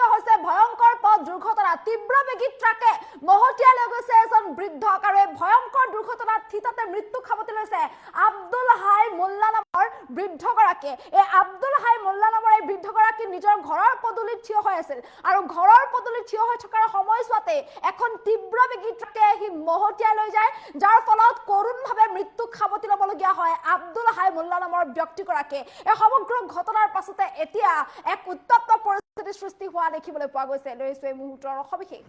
সংঘটিত হৈছে ভয়ংকৰ পথ দুৰ্ঘটনা তীব্ৰবেগী ট্ৰাকে মহতিয়াই লৈ গৈছে এজন বৃদ্ধক আৰু এই ভয়ংকৰ দুৰ্ঘটনাত থিতাতে মৃত্যু খাবতি লৈছে আব্দুল হাই মোল্লা নামৰ বৃদ্ধগৰাকীয়ে এই আব্দুল হাই মোল্লা নামৰ এই বৃদ্ধগৰাকী নিজৰ ঘৰৰ পদূলিত থিয় হৈ আছিল আৰু ঘৰৰ পদূলিত থিয় হৈ থকাৰ সময়ছোৱাতে এখন তীব্ৰবেগী ট্ৰাকে আহি মহতিয়াই লৈ যায় যাৰ ফলত কৰুণভাৱে মৃত্যু খাবতি ল'বলগীয়া হয় আব্দুল হাই মোল্লা নামৰ ব্যক্তিগৰাকীয়ে এই সমগ্ৰ ঘটনাৰ পাছতে এতিয়া এক উত্তপ্ত পৰিস্থিতিৰ সৃষ্টি হোৱা দেখিবলৈ পোৱা গৈছে লৈছো এই মুহূৰ্তৰ সবিশেষ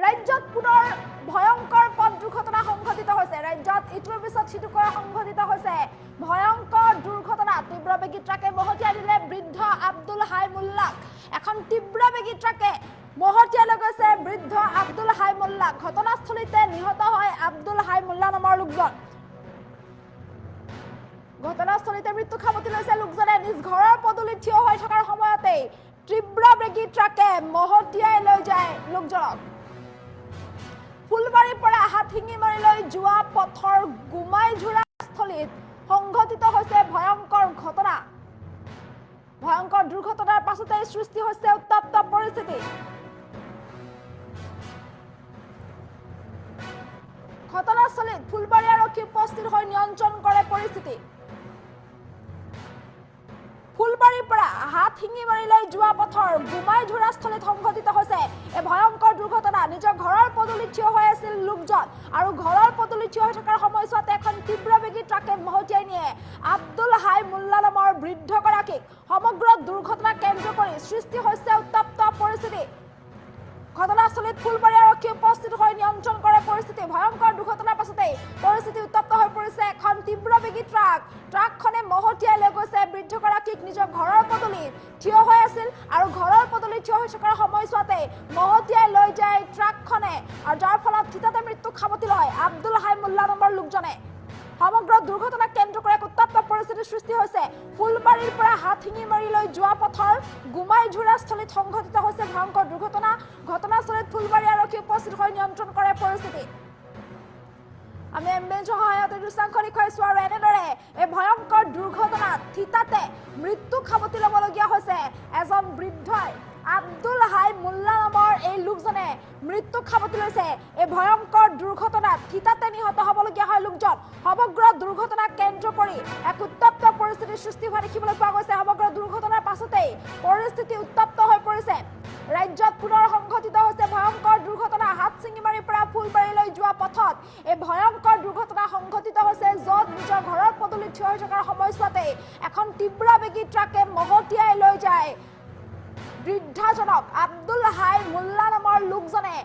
ৰাজ্যত পুনৰ ভয়ংকৰ পথ দুৰ্ঘটনা সংঘটিত হৈছে ৰাজ্যত ইটোৰ পিছত সিটোকৈ সংঘটিত হৈছে ভয়ংকৰ দুৰ্ঘটনা তীব্ৰবেগী ট্ৰাকে মহতিয়াই দিলে বৃদ্ধ আব্দুল হাই মোল্লাক এখন তীব্ৰবেগী ট্ৰাকে মহতিয়াই লৈ গৈছে বৃদ্ধ আব্দুল হাই মোল্লাক ঘটনাস্থলীতে নিহত হয় আব্দুল হাই মোল্লা নামৰ লোকজন ঘটনাস্থলীতে মৃত্যু খাবতি লৈছে লোকজনে নিজ ঘৰৰ পদূলিত থিয় হৈ থকাৰ সময়তে তীব্ৰবেগী ট্ৰাকে মহতিয়াই লৈ যায় লোকজনক ফুলবাৰীৰ পৰা হাতশিঙিমাৰীলৈ যোৱা পথৰ গুমাইঝোৰা স্থলীত সংঘটিত হৈছে ভয়ংকৰ ঘটনা ভয়ংকৰ দুৰ্ঘটনাৰ পাছতে সৃষ্টি হৈছে উত্তপ্ত পৰিস্থিতি ঘটনাস্থলীত ফুলবাৰী আৰক্ষী উপস্থিত হৈ নিয়ন্ত্ৰণ কৰে পৰিস্থিতি ফুলবাৰীৰ পৰা হাতশিঙিমাৰীলৈ যোৱা পথৰ গুমাইঝোৰা স্থলীত সংঘটিত হৈছে এই ভয়ংকৰ দুৰ্ঘটনা নিজৰ ঘৰৰ পদূলিত থিয় হৈ আছিল লোকজন আৰু ঘৰৰ পদূলিত থিয় হৈ থকাৰ সময়ছোৱাতে এখন তীব্ৰবেগী ট্ৰাকে মহতিয়াই নিয়ে আব্দুল হাই মোল্লা নামৰ বৃদ্ধগৰাকীক সমগ্ৰ দুৰ্ঘটনা কেন্দ্ৰ কৰি সৃষ্টি হৈছে উত্তপ্ত পৰিস্থিতি ঘটনাস্থলীত ফুলবাৰী আৰক্ষী উপস্থিত হৈ নিয়ন্ত্ৰণ কৰে পৰিস্থিতি ভয়ংকৰ দুৰ্ঘটনাৰ পাছতে পৰিস্থিতি উত্তপ্ত হৈ পৰিছে এখন তীব্ৰবেগী ট্ৰাকখনে মহতিয়াই লৈ গৈছে বৃদ্ধগৰাকীক নিজৰ ঘৰৰ পদূলিত থিয় হৈ আছিল আৰু ঘৰৰ পদূলিত থিয় হৈ থকাৰ সময়ছোৱাতে মহতিয়াই লৈ যায় ট্ৰাকখনে আৰু যাৰ ফলত থিতাতে মৃত্যু খাবতি লয় আব্দুল হাই মোল্লা নামৰ লোকজনে সমগ্ৰ দুৰ্ঘটনা কেন্দ্ৰ কৰি এক উত্তপ্ত পৰিস্থিতিৰ সৃষ্টি হৈছে ফুলবাৰীৰ পৰা হাতশিঙিমাৰীলৈ যোৱা পথৰ গুমাইঝোৰা স্থলীত সংঘটিত হৈছে ভয়ংকৰ দুৰ্ঘটনা ঘটনাস্থলীত ফুলবাৰী আৰক্ষী উপস্থিত হৈ নিয়ন্ত্ৰণ কৰে পৰিস্থিতি আমি এম্বুলেন্সৰ সহায়তে দৃশ্যাংশ দেখুৱাইছো আৰু এনেদৰে এই ভয়ংকৰ দুৰ্ঘটনাত থিতাতে মৃত্যু খাবতি ল'বলগীয়া হৈছে এজন বৃদ্ধই আব্দুল হাই মোল্লা নামৰ এই লোকজনে মৃত্যু খাবতি লৈছে এই ভয়ংকৰ দুৰ্ঘটনাত থিতাতে নিহত হ'বলগীয়া হয় লোকজন সমগ্ৰ দুৰ্ঘটনা কেন্দ্ৰ কৰি এক উত্তপ্ত পৰিস্থিতিৰ সৃষ্টি হোৱা দেখিবলৈ পোৱা গৈছে সমগ্ৰ দুৰ্ঘটনাৰ পাছতেই পৰিস্থিতি উত্তপ্ত হৈ পৰিছে ৰাজ্যত পুনৰ সংঘটিত হৈছে ভয়ংকৰ দুৰ্ঘটনা হাতশিঙিমাৰীৰ পৰা ফুলবাৰীলৈ যোৱা পথত এই ভয়ংকৰ দুৰ্ঘটনা সংঘটিত হৈছে য'ত নিজৰ ঘৰৰ পদূলিত থিয় হৈ থকাৰ সময়ছোৱাতে এখন তীব্ৰবেগী ট্ৰাকে মহতিয়াই লৈ যায় বৃদ্ধজনক আব্দুল হাই মোল্লা নামৰ লোকজনে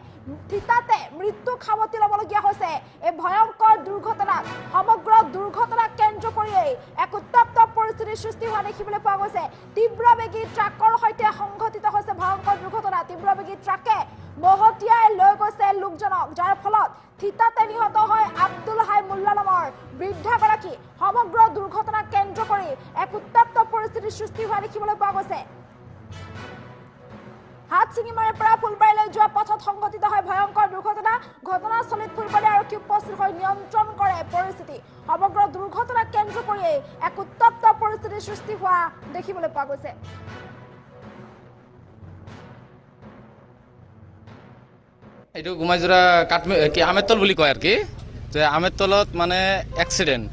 থিতাতে মৃত্যু খাবতি ল'বলগীয়া হৈছে এই ভয়ংকৰ দুৰ্ঘটনাত সমগ্ৰ দুৰ্ঘটনা কেন্দ্ৰ কৰিয়েই এক উত্তপ্ত পৰিস্থিতিৰ সৃষ্টি হোৱা দেখিবলৈ পোৱা গৈছে তীব্ৰবেগী ট্ৰাকৰ সৈতে সংঘটিত হৈছে ভয়ংকৰ দুৰ্ঘটনা তীব্ৰবেগী ট্ৰাকে মহতিয়াই লৈ গৈছে লোকজনক যাৰ ফলত থিতাতে নিহত হয় আব্দুল হাই মোল্লা নামৰ বৃদ্ধগৰাকী সমগ্ৰ দুৰ্ঘটনা কেন্দ্ৰ কৰি এক উত্তপ্ত পৰিস্থিতিৰ সৃষ্টি হোৱা দেখিবলৈ পোৱা গৈছে হাতশিঙিমাৰীৰ পৰা ফুলবাৰীলৈ যোৱা পথত সংঘটিত হয় ভয়ংকৰ দুৰ্ঘটনা ঘটনাস্থলীত ফুলবাৰী আৰক্ষী উপস্থিত হৈ নিয়ন্ত্ৰণ কৰে পৰিস্থিতি সমগ্ৰ দুৰ্ঘটনা কেন্দ্ৰ কৰিয়েই এক উত্তপ্ত পৰিস্থিতিৰ সৃষ্টি হোৱা দেখিবলৈ পোৱা গৈছে এইটো গুমাইজোৰা আমেৰতল বুলি কয় আৰু কি যে আমেৰতলত মানে এক্সিডেণ্ট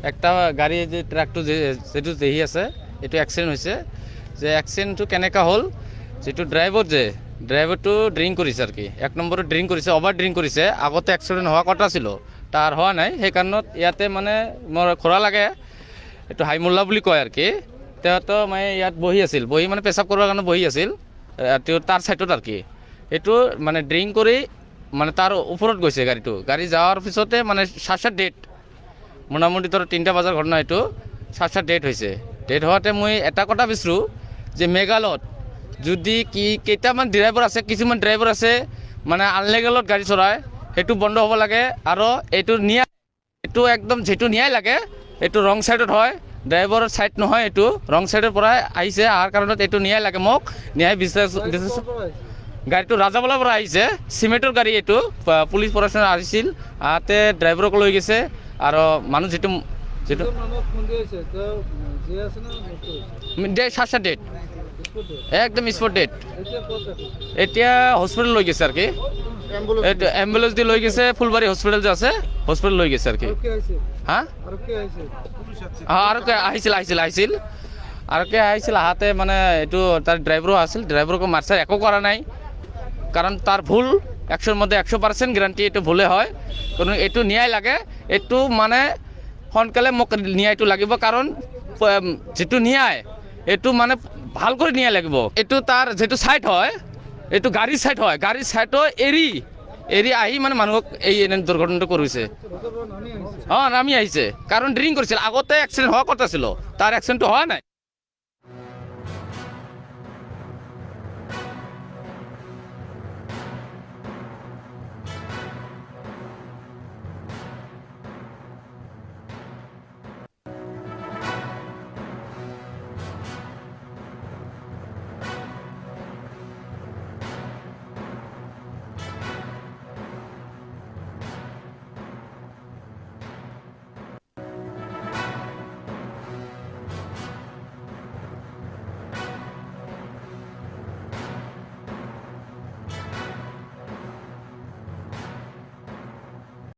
একটা গাড়ী যে ট্ৰাকটো যিটো দেহি আছে এইটো এক্সিডেণ্ট হৈছে যে এক্সিডেণ্টটো কেনেকুৱা হ'ল যেটো ড্ৰাইভাৰটো ড্ৰিংক কৰিছে আৰু কি এক নম্বৰত ড্ৰিংক কৰিছে অভাৰ ড্ৰিংক কৰিছে আগতে এক্সিডেণ্ট হোৱা কথা ছিল তাৰ হোৱা নাই সেইকাৰণত ইয়াতে মানে মোৰ খৰা লাগে এইটো হাই মোল্লা বুলি কয় আৰু কি তেওঁতো মানে ইয়াত বহি মানে পেচাব কৰাৰ কাৰণে বহি আছিল তাৰ ছাইডত আৰু কি এইটো মানে ড্ৰিংক কৰি মানে তাৰ ওপৰত গৈছে গাড়ী যাৱাৰ পিছতে মানে চাৰ্চাৰ ডেট মোটামুটি ধৰ 3টা বজাৰ ঘটনা এইটো চাৰ্চাৰ ডেট হৈছে ডেট হোৱাতে মই এটা কথা বিচাৰোঁ যে মেঘালয়ত যদি কেইটামান ড্ৰাইভাৰ আছে কিছুমান ড্ৰাইভাৰ আছে মানে আনলিগেলত গাড়ী চলায় সেইটো বন্ধ হ'ব লাগে আৰু এইটো একদম যেটো ন্যায় লাগে এইটো ৰং ছাইডত হয় ড্ৰাইভাৰৰ ছাইড নহয় এইটো ৰং ছাইডৰ পৰা আহিছে আহাৰ কাৰণত এইটো ন্যায় লাগে মোক ন্যায় বিচাৰ গাড়ীটো ৰাজাবালাৰ পৰা আহিছে চিমেণ্টৰ গাড়ী এইটো পুলিচ প্ৰশাসন আহিছিল আহতে ড্ৰাইভাৰক লৈ গৈছে আৰু মানুহ যেটো চাৰ্চাৰ ডেট একদম স্পট ডেট এতিয়া হস্পিটেল লৈ গৈছে আৰু কি এইটো এম্বুলেন্স দি লৈ গৈছে ফুলবাৰী হস্পিটেল যে আছে হস্পিটেল লৈ গৈছে আৰু কি হা আৰু আহিছিল আৰু কে আহিছিল আহাতে মানে এইটো তাৰ ড্ৰাইভাৰো আছিল ড্ৰাইভাৰকো মাৰছে একো কৰা নাই কাৰণ তাৰ ভুল 100ৰ মধ্যে 100% গ্যাৰাণ্টি এইটো ভুলে হয় কাৰণ এইটো ন্যায় লাগে এইটো মানে সোনকালে মোক ন্যায়টো লাগিব কাৰণ যেটো ন্যায় এইটো মানে ভাল কৰি ন্যায় লাগিব এইটো তাৰ যেটো সাইড হয় এইটো গাড়ীৰ সাইড হয় গাড়ীৰ সাইডো এৰি আহি মানে মানুহক এই দুৰ্ঘটনাটো কৰিছে নামি আহিছে কাৰণ ড্ৰিংক কৰিছিল আগতে এক্সিডেণ্ট হোৱা কথা ছিল তাৰ এক্সিডেণ্টটো হোৱা নাই